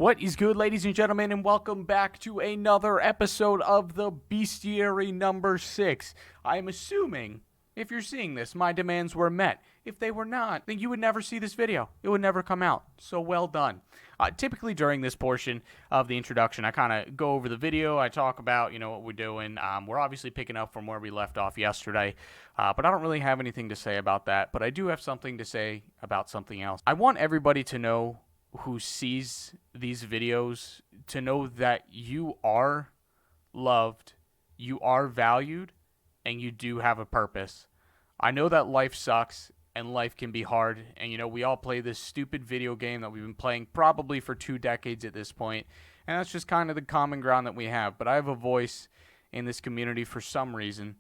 What is good, ladies and gentlemen, and welcome back to another episode of the Beastiery number 6. I am assuming, if you're seeing this, my demands were met. If they were not, then you would never see this video. It would never come out. So well done. Typically during this portion of the introduction, I kind of go over the video. I talk about, what we're doing. We're obviously picking up from where we left off yesterday, but I don't really have anything to say about that. But I do have something to say about something else. I want everybody to know who sees these videos to know that you are loved, you are valued, and you do have a purpose. I know that life sucks and life can be hard, and we all play this stupid video game that we've been playing probably for 2 decades at this point, and that's just kind of the common ground that we have. But I have a voice in this community for some reason,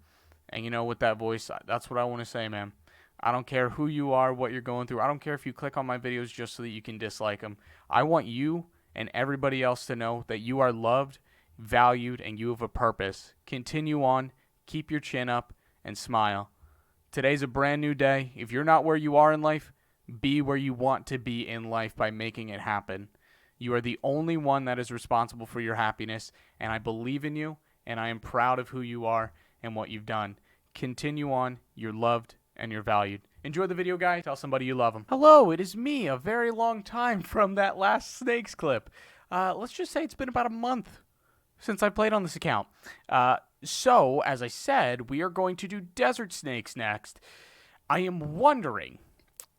and with that voice, that's what I want to say, man. I don't care who you are, what you're going through. I don't care if you click on my videos just so that you can dislike them. I want you and everybody else to know that you are loved, valued, and you have a purpose. Continue on, keep your chin up, and smile. Today's a brand new day. If you're not where you are in life, be where you want to be in life by making it happen. You are the only one that is responsible for your happiness, and I believe in you, and I am proud of who you are and what you've done. Continue on. You're loved and you're valued. Enjoy the video, guys. Tell somebody you love them. Hello, it is me, a very long time from that last Snakes clip. Let's just say it's been about a month since I played on this account. So, as I said, we are going to do Desert Snakes next. I am wondering,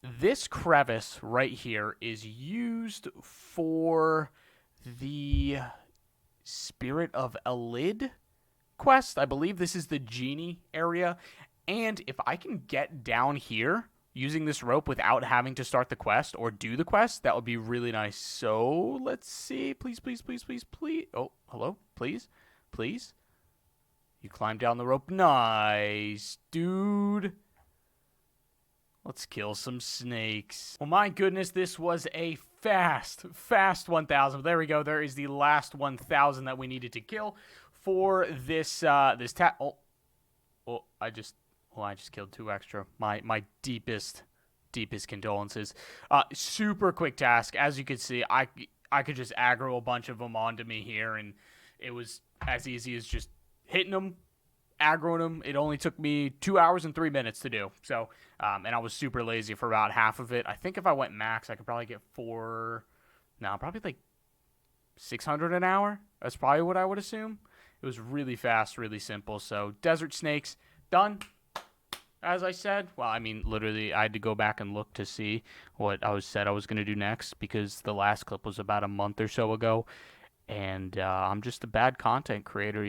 this crevice right here is used for the Spirit of Elid quest. I believe this is the genie area. And if I can get down here using this rope without having to start the quest or do the quest, that would be really nice. So, let's see. Please, please, please, please, please. Oh, hello? Please? Please? You climbed down the rope. Nice, dude. Let's kill some snakes. Well, my goodness, this was a fast 1,000. There we go. There is the last 1,000 that we needed to kill for this, I just killed 2 extra. My deepest condolences. Super quick task. As you can see, I could just aggro a bunch of them onto me here, and it was as easy as just hitting them, aggroing them. It only took me 2 hours and 3 minutes to do. So, and I was super lazy for about half of it. I think if I went max, I could probably get probably like 600 an hour. That's probably what I would assume. It was really fast, really simple. So, Desert Snakes, done. As I said, well, I mean, literally, I had to go back and look to see what I said I was going to do next because the last clip was about a month or so ago, and I'm just a bad content creator,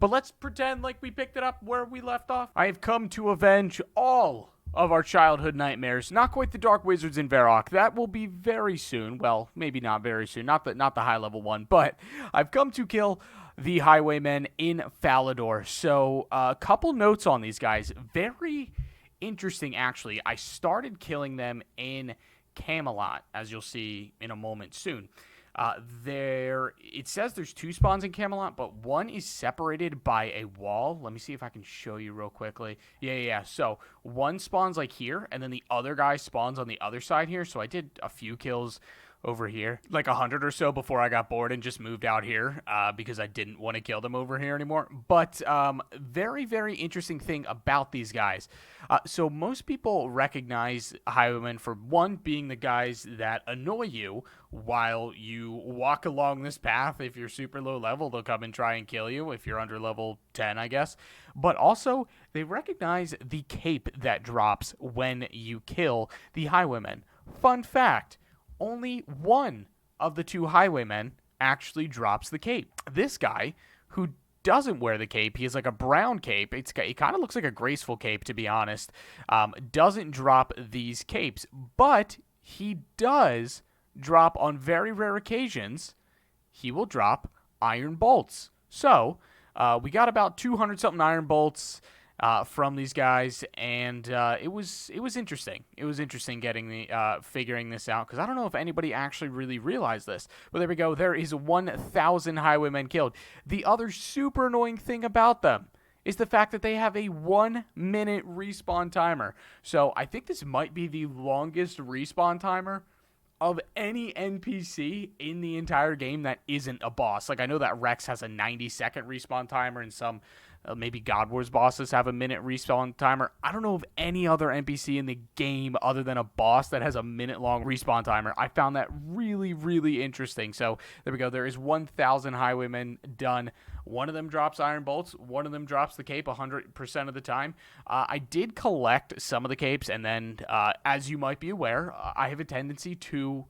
But let's pretend like we picked it up where we left off. I have come to avenge all of our childhood nightmares. Not quite the Dark Wizards in Varrock. That will be very soon. Well, maybe not very soon. Not the high-level one, but I've come to kill the Highwaymen in Falador. So, a couple notes on these guys. Very interesting, actually. I started killing them in Camelot, as you'll see in a moment soon. It says there's 2 spawns in Camelot, but one is separated by a wall. Let me see if I can show you real quickly. Yeah. So, one spawns like here, and then the other guy spawns on the other side here. So, I did a few kills over here, like 100 or so before I got bored and just moved out here because I didn't want to kill them over here anymore. But very, very interesting thing about these guys. So most people recognize Highwaymen for, one, being the guys that annoy you while you walk along this path. If you're super low level, they'll come and try and kill you. If you're under level 10, I guess. But also, they recognize the cape that drops when you kill the Highwaymen. Fun fact. Only one of the 2 Highwaymen actually drops the cape. This guy, who doesn't wear the cape, he has like a brown cape. It kind of looks like a graceful cape, to be honest. Doesn't drop these capes, but he does drop on very rare occasions. He will drop iron bolts. So we got about 200 something iron bolts from these guys, and it was interesting. It was interesting getting figuring this out, because I don't know if anybody actually really realized this. But there we go. There is 1,000 Highwaymen killed. The other super annoying thing about them is the fact that they have a 1-minute respawn timer. So I think this might be the longest respawn timer of any NPC in the entire game that isn't a boss. Like, I know that Rex has a 90-second respawn timer, and some maybe God Wars bosses have a minute respawn timer. I don't know of any other NPC in the game other than a boss that has a minute-long respawn timer. I found that really, really interesting. So there we go. There is 1,000 Highwaymen done. One of them drops iron bolts. One of them drops the cape 100% of the time. I did collect some of the capes, and then, as you might be aware, I have a tendency to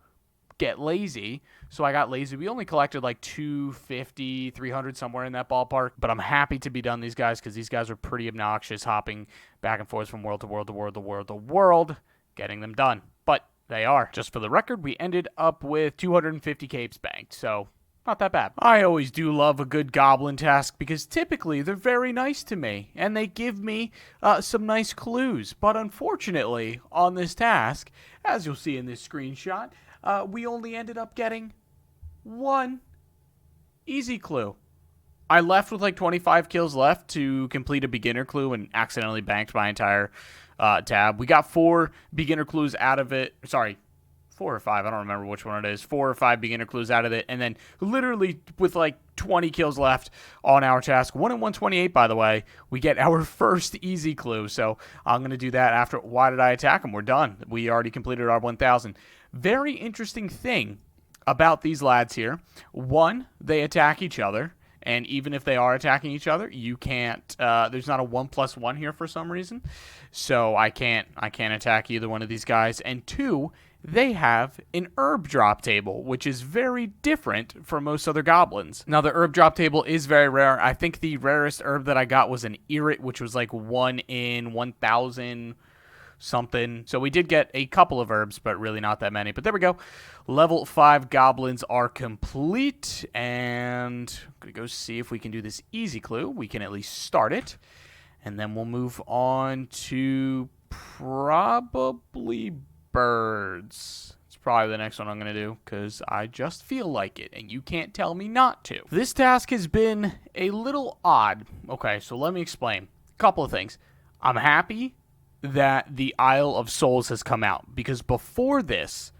get lazy. So I got lazy. We only collected like 250, 300, somewhere in that ballpark. But I'm happy to be done these guys because these guys are pretty obnoxious, hopping back and forth from world to world to world to world to world, getting them done. But they are. Just for the record, we ended up with 250 capes banked. So not that bad. I always do love a good goblin task because typically they're very nice to me and they give me some nice clues. But unfortunately, on this task, as you'll see in this screenshot, we only ended up getting one easy clue. I left with like 25 kills left to complete a beginner clue and accidentally banked my entire tab. We got 4 beginner clues out of it. Sorry, 4 or 5. I don't remember which one it is. 4 or 5 beginner clues out of it. And then literally with like 20 kills left on our task, 1 in 128, by the way, we get our first easy clue. So I'm going to do that after. Why did I attack them? We're done. We already completed our 1,000. Very interesting thing about these lads here. One, they attack each other. And even if they are attacking each other, you can't, there's not a 1+1 here for some reason. So I can't attack either one of these guys. And 2, they have an herb drop table, which is very different from most other goblins. Now, the herb drop table is very rare. I think the rarest herb that I got was an Erit, which was like 1 in 1,000 something. So we did get a couple of herbs, but really not that many. But there we go. Level 5 goblins are complete. And I'm going to go see if we can do this easy clue. We can at least start it. And then we'll move on to probably birds. It's probably the next one I'm going to do because I just feel like it and you can't tell me not to. This task has been a little odd. Okay, so let me explain. A couple of things. I'm happy that the Isle of Souls has come out because before this,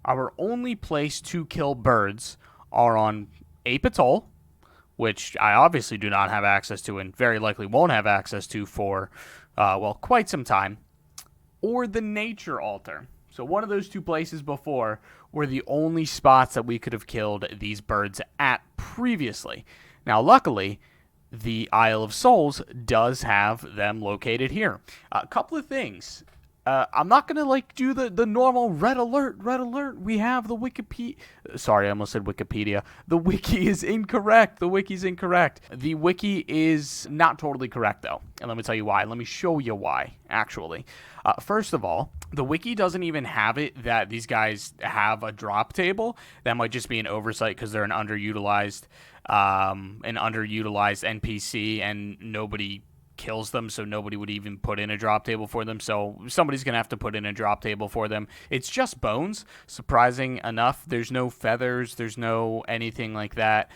our only place to kill birds are on Ape Atoll, which I obviously do not have access to and very likely won't have access to for, well, quite some time, or the Nature Altar. So one of those 2 places before were the only spots that we could have killed these birds at previously. Now, luckily, the Isle of Souls does have them located here. A couple of things. I'm not going to like do the normal red alert. We have the Wikipedia. Sorry, I almost said Wikipedia. The wiki is incorrect. The wiki's incorrect. The wiki is not totally correct, though. And let me tell you why. Let me show you why, actually. First of all, the wiki doesn't even have it that these guys have a drop table. That might just be an oversight because they're an underutilized NPC and nobody kills them, so nobody would even put in a drop table for them. So somebody's gonna have to put in a drop table for them. It's just bones. Surprising enough, there's no feathers, there's no anything like that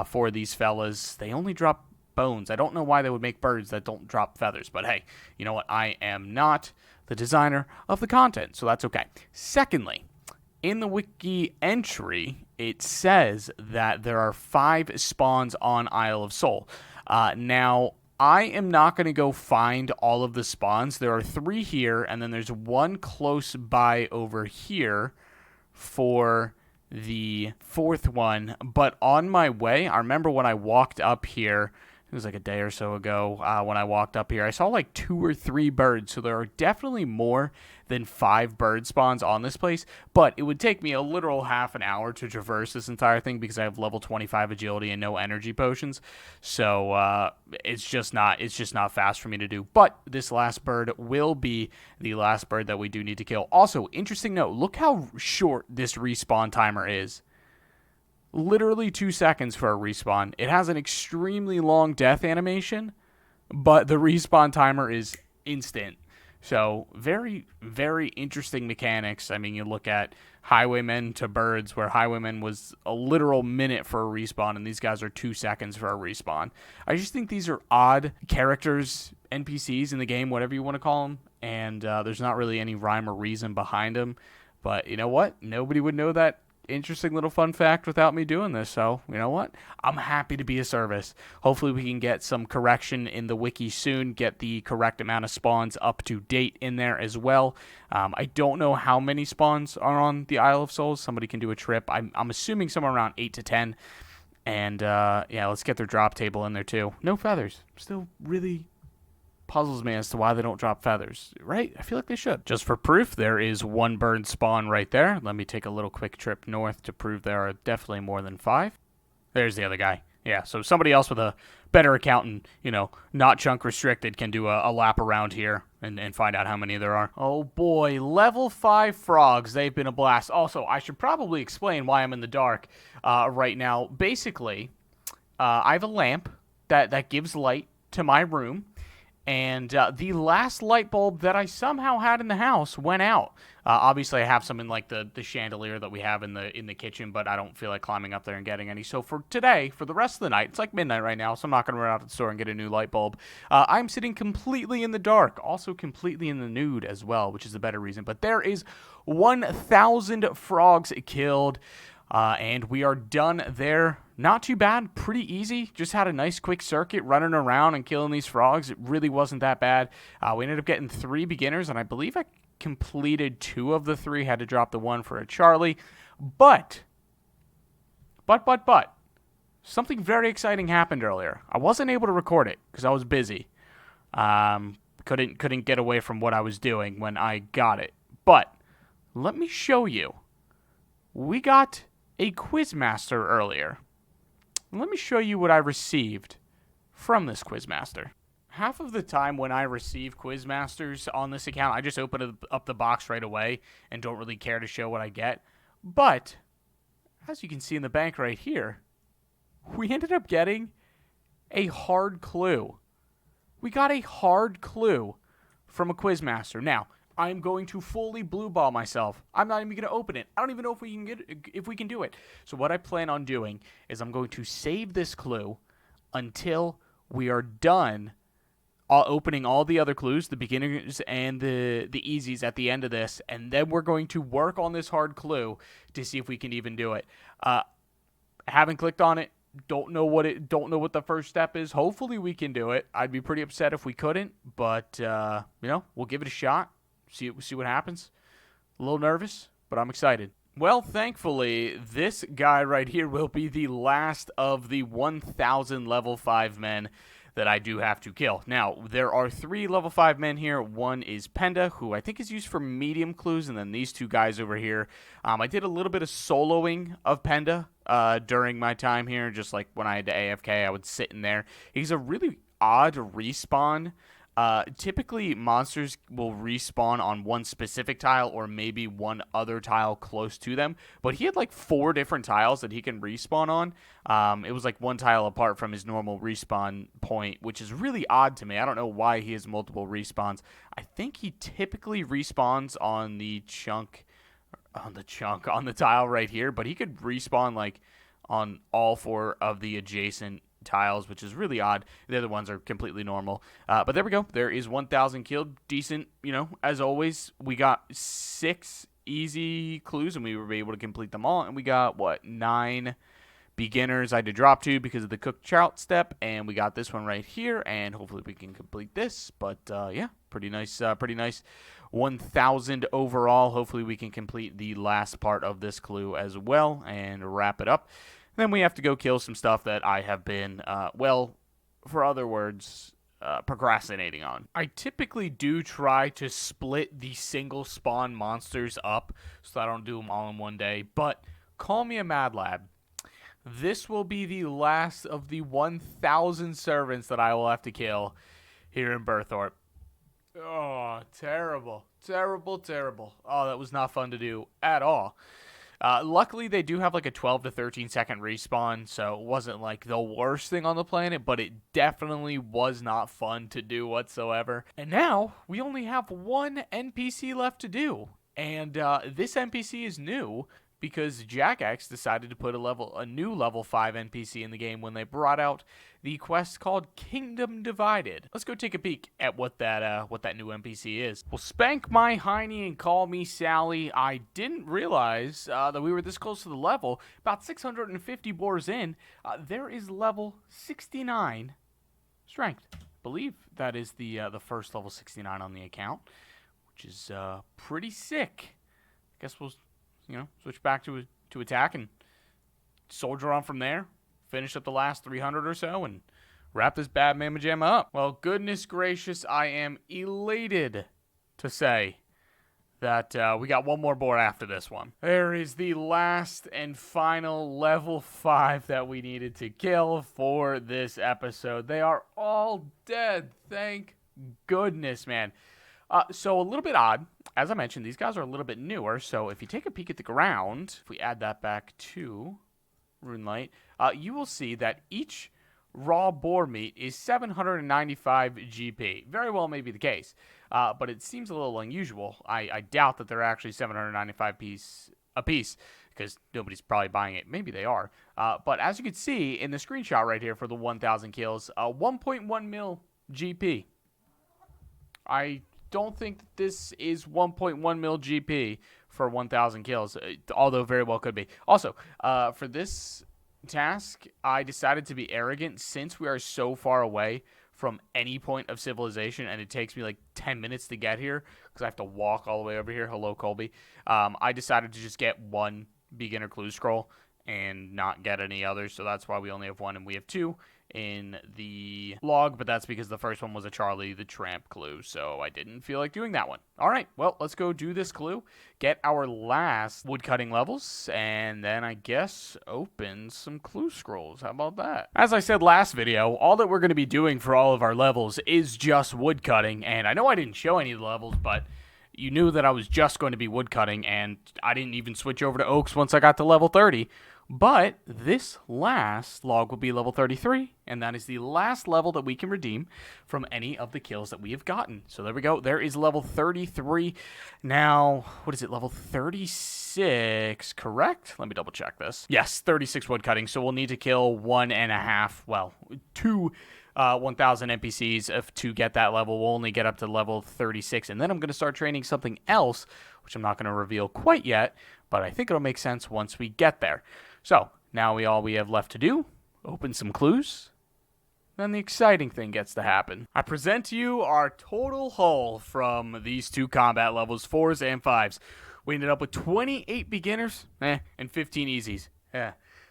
for these fellas. They only drop bones. I don't know why they would make birds that don't drop feathers, but hey, you know what? I am not the designer of the content, so that's okay. Secondly, in the wiki entry, it says that there are 5 spawns on Isle of Soul. Now, I am not going to go find all of the spawns. There are 3 here, and then there's 1 close by over here for the 4th one. But on my way, I remember when I walked up here, it was like a day or so ago when I walked up here, I saw like 2 or 3 birds. So there are definitely more than 5 bird spawns on this place. But it would take me a literal half an hour to traverse this entire thing because I have level 25 agility and no energy potions. So it's just not fast for me to do. But this last bird will be the last bird that we do need to kill. Also, interesting note, look how short this respawn timer is. Literally 2 seconds for a respawn. It has an extremely long death animation, but the respawn timer is instant. So very, very interesting mechanics. I mean, you look at Highwaymen to birds, where Highwaymen was a literal minute for a respawn, and these guys are 2 seconds for a respawn. I just think these are odd characters, NPCs in the game, whatever you want to call them, and there's not really any rhyme or reason behind them. But you know what? Nobody would know that interesting little fun fact without me doing this. So, you know what? I'm happy to be a service. Hopefully we can get some correction in the wiki soon, get the correct amount of spawns up to date in there as well. I don't know how many spawns are on the Isle of Souls. Somebody can do a trip. I'm assuming somewhere around 8 to 10. And, yeah, let's get their drop table in there too. No feathers. Still really puzzles me as to why they don't drop feathers, right? I feel like they should. Just for proof, there is one bird spawn right there. Let me take a little quick trip north to prove there are definitely more than 5. There's the other guy. Yeah, so somebody else with a better account and, you know, not chunk restricted can do a lap around here and find out how many there are. Oh boy, level 5 frogs. They've been a blast. Also, I should probably explain why I'm in the dark right now. Basically, I have a lamp that gives light to my room. And the last light bulb that I somehow had in the house went out. Obviously, I have some in like the chandelier that we have in the kitchen, but I don't feel like climbing up there and getting any. So for today, for the rest of the night, it's like midnight right now, so I'm not going to run out to the store and get a new light bulb. I'm sitting completely in the dark, also completely in the nude as well, which is the better reason. But there is 1,000 frogs killed. And we are done there. Not too bad, pretty easy. Just had a nice quick circuit running around and killing these frogs. It really wasn't that bad. We ended up getting 3 beginners, and I believe I completed 2 of the 3. Had to drop the 1 for a Charlie. But, something very exciting happened earlier. I wasn't able to record it because I was busy. Couldn't get away from what I was doing when I got it. But, let me show you. We got a Quizmaster earlier. Let me show you what I received from this Quizmaster. Half of the time when I receive Quizmasters on this account, I just open up the box right away and don't really care to show what I get. But, as you can see in the bank right here, we ended up getting a hard clue. We got a hard clue from a Quizmaster. Now, I'm going to fully blue ball myself. I'm not even going to open it. I don't even know if we can do it. So what I plan on doing is I'm going to save this clue until we are done opening all the other clues, the beginners and the easies at the end of this, and then we're going to work on this hard clue to see if we can even do it. Haven't clicked on it. Don't know what the first step is. Hopefully we can do it. I'd be pretty upset if we couldn't, but you know, we'll give it a shot. See what happens. A little nervous, but I'm excited. Well, thankfully, this guy right here will be the last of the 1,000 level 5 men that I do have to kill. Now, there are 3 level 5 men here. One is Penda, who I think is used for medium clues, and then these 2 guys over here. I did a little bit of soloing of Penda during my time here, just like when I had to AFK, I would sit in there. He's a really odd respawn. Typically, monsters will respawn on one specific tile or maybe one other tile close to them. But he had like 4 different tiles that he can respawn on. It was like 1 tile apart from his normal respawn point, which is really odd to me. I don't know why he has multiple respawns. I think he typically respawns on the tile right here. But he could respawn like on all 4 of the adjacent tiles, which is really odd. The other ones are completely normal. But there we go. There is 1,000 killed. Decent, you know, as always. We got 6 easy clues, and we were able to complete them all. And we got, 9 beginners I had to drop to because of the cooked trout step. And we got this one right here, and hopefully we can complete this. But, yeah, pretty nice. 1,000 overall. Hopefully we can complete the last part of this clue as well and wrap it up. Then we have to go kill some stuff that I have been, for other words, procrastinating on. I typically do try to split the single spawn monsters up so that I don't do them all in one day, but call me a mad lad. This will be the last of the 1,000 servants that I will have to kill here in Berthorpe. Oh, terrible. Terrible. Oh, that was not fun to do at all. Luckily, they do have like a 12 to 13 second respawn, so it wasn't like the worst thing on the planet, but it definitely was not fun to do whatsoever. And now, we only have 1 NPC left to do, and this NPC is new because Jack X decided to put a new level 5 NPC in the game when they brought out the quest called Kingdom Divided. Let's go take a peek at what that new NPC is. Well, spank my hiney and call me Sally. I didn't realize that we were this close to the level. About 650 boars in, there is level 69 strength. I believe that is the first level 69 on the account, which is pretty sick. I guess we'll switch back to attack and soldier on from there. Finish up the last 300 or so and wrap this bad mamma jamma up. Well, goodness gracious, I am elated to say that we got one more boar after this one. There is the last and final level 5 that we needed to kill for this episode. They are all dead. Thank goodness, man. So a little bit odd. As I mentioned, these guys are a little bit newer. So if you take a peek at the ground, if we add that back to Runelight, you will see that each raw boar meat is 795 GP. Very well may be the case, but it seems a little unusual. I doubt that they're actually 795 a piece because nobody's probably buying it. Maybe they are. But as you can see in the screenshot right here for the 1,000 kills, 1.1 mil GP. I don't think that this is 1.1 mil GP for 1,000 kills, although very well could be. Also, for this task, I decided to be arrogant since we are so far away from any point of civilization, and it takes me like 10 minutes to get here because I have to walk all the way over here. Hello, Colby. I decided to just get one beginner clue scroll and not get any others, so that's why we only have one and we have two in the log, but that's because the first one was a Charlie the Tramp clue, so I didn't feel like doing that one. All right, well, let's go do this clue, get our last woodcutting levels, and then I guess open some clue scrolls. How about that? As I said last video, all that we're going to be doing for all of our levels is just woodcutting, and I know I didn't show any of the levels, but you knew that I was just going to be woodcutting, and I didn't even switch over to oaks once I got to level 30. But this last log will be level 33, and that is the last level that we can redeem from any of the kills that we have gotten. So there we go. There is level 33. Now, what is it? Level 36, correct? Let me double check this. Yes, 36 woodcutting. So we'll need to kill 2 1,000 NPCs to get that level. We'll only get up to level 36, and then I'm going to start training something else, which I'm not going to reveal quite yet, but I think it'll make sense once we get there. So, now all we have left to do, open some clues, then the exciting thing gets to happen. I present to you our total haul from these two combat levels, 4s and 5s. We ended up with 28 beginners, and 15 easies.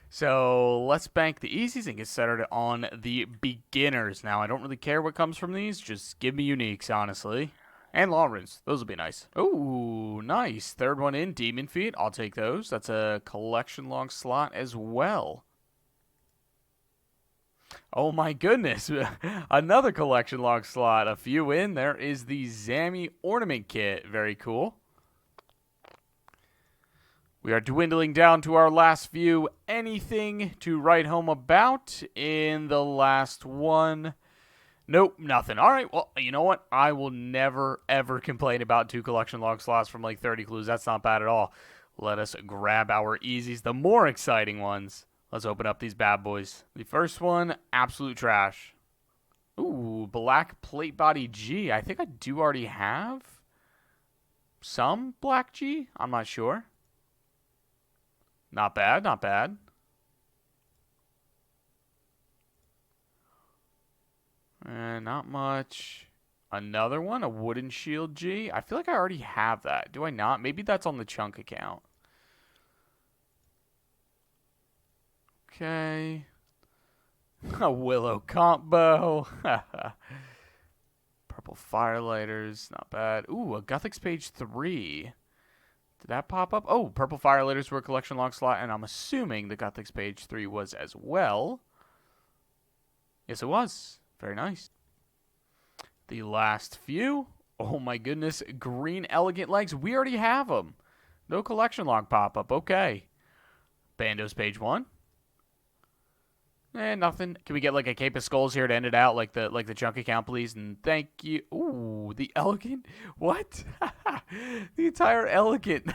So, let's bank the easies and get started on the beginners. Now, I don't really care what comes from these, just give me uniques, honestly. And long runes. Those will be nice. Ooh, nice. Third one in, Demon Feet. I'll take those. That's a collection log slot as well. Oh my goodness. Another collection log slot. A few in. There is the Zammy Ornament Kit. Very cool. We are dwindling down to our last few. Anything to write home about in the last one? Nope, nothing. All right, well, you know what? I will never, ever complain about 2 collection log slots from like 30 clues. That's not bad at all. Let us grab our easies, the more exciting ones. Let's open up these bad boys. The first one, absolute trash. Ooh, black plate body G. I think I do already have some black G. I'm not sure. Not bad, not bad. Not much. Another one, a wooden shield G. I feel like I already have that. Do I not? Maybe that's on the chunk account. Okay. A willow combo. Purple firelighters. Not bad. Ooh, a Gothics page 3. Did that pop up? Oh, purple firelighters were a collection log slot, and I'm assuming the Gothics page 3 was as well. Yes, it was. Very nice. The last few. Oh my goodness. Green elegant legs. We already have them. No collection log pop-up. Okay. Bandos page 1. Nothing. Can we get like a Cape of Skulls here to end it out like the chunk account, please? And thank you. Ooh, the elegant. What? The entire elegant.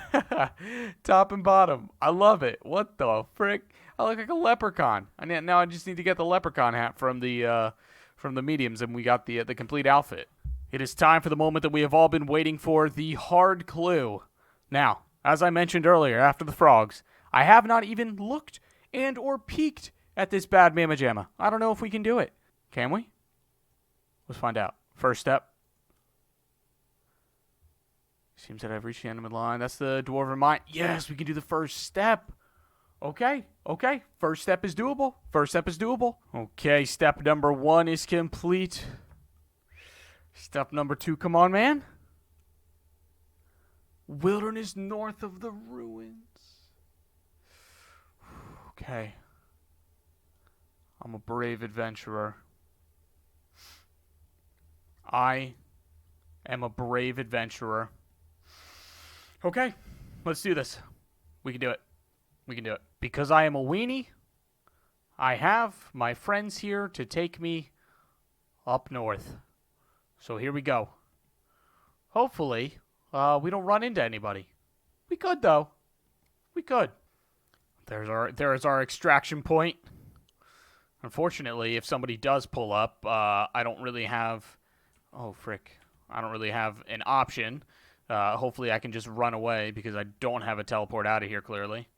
Top and bottom. I love it. What the frick? I look like a leprechaun. Now I just need to get the leprechaun hat from the mediums, and we got the complete outfit. It is time for the moment that we have all been waiting for, the hard clue. Now, as I mentioned earlier, after the frogs, I have not even looked and or peeked at this bad mamma jamma. I don't know if we can do it. Can we? Let's find out. First step. Seems that I've reached the end of the line. That's the dwarven mine. Yes, we can do the first step. Okay. First step is doable. Okay, step number 1 is complete. Step number 2, come on, man. Wilderness north of the ruins. Okay. I'm a brave adventurer. I am a brave adventurer. Okay, let's do this. We can do it. Because I am a weenie, I have my friends here to take me up north. So here we go. Hopefully, we don't run into anybody. We could, though. We could. There is our extraction point. Unfortunately, if somebody does pull up, I don't really have... Oh, frick. I don't really have an option. Hopefully I can just run away because I don't have a teleport out of here, clearly.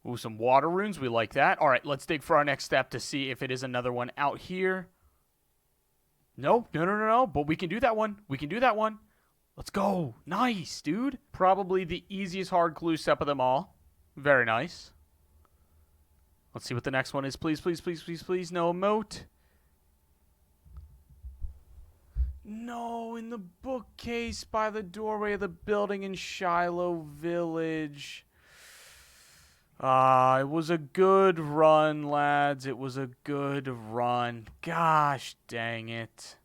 Ooh, some water runes. We like that. All right, let's dig for our next step to see if it is another one out here. No. But we can do that one. Let's go. Nice, dude. Probably the easiest hard clue step of them all. Very nice. Let's see what the next one is. Please. No emote. No, in the bookcase by the doorway of the building in Shiloh Village. It was a good run, lads. It was a good run. Gosh dang it.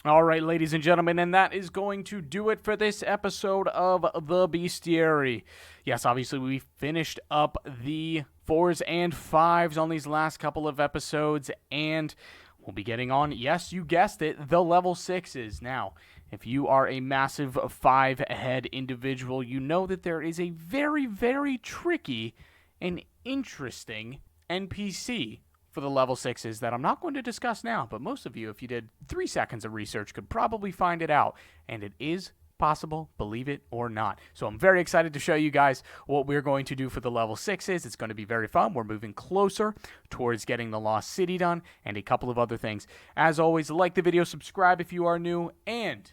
All right, ladies and gentlemen, and that is going to do it for this episode of the Beastiery. Yes, obviously we finished up the 4s and 5s on these last couple of episodes, and we'll be getting on, yes, you guessed it, the level 6s. Now, if you are a massive 5-head individual, you know that there is a very, very tricky and interesting NPC for the level 6s that I'm not going to discuss now, but most of you, if you did 3 seconds of research, could probably find it out, and it is possible, believe it or not. So I'm very excited to show you guys what we're going to do for the level 6s. It's going to be very fun. We're moving closer towards getting the Lost City done and a couple of other things. As always, like the video, subscribe if you are new, and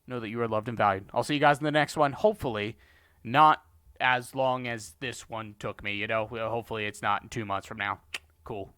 know that you are loved and valued. I'll see you guys in the next one. Hopefully not as long as this one took me, hopefully it's not 2 months from now. Cool.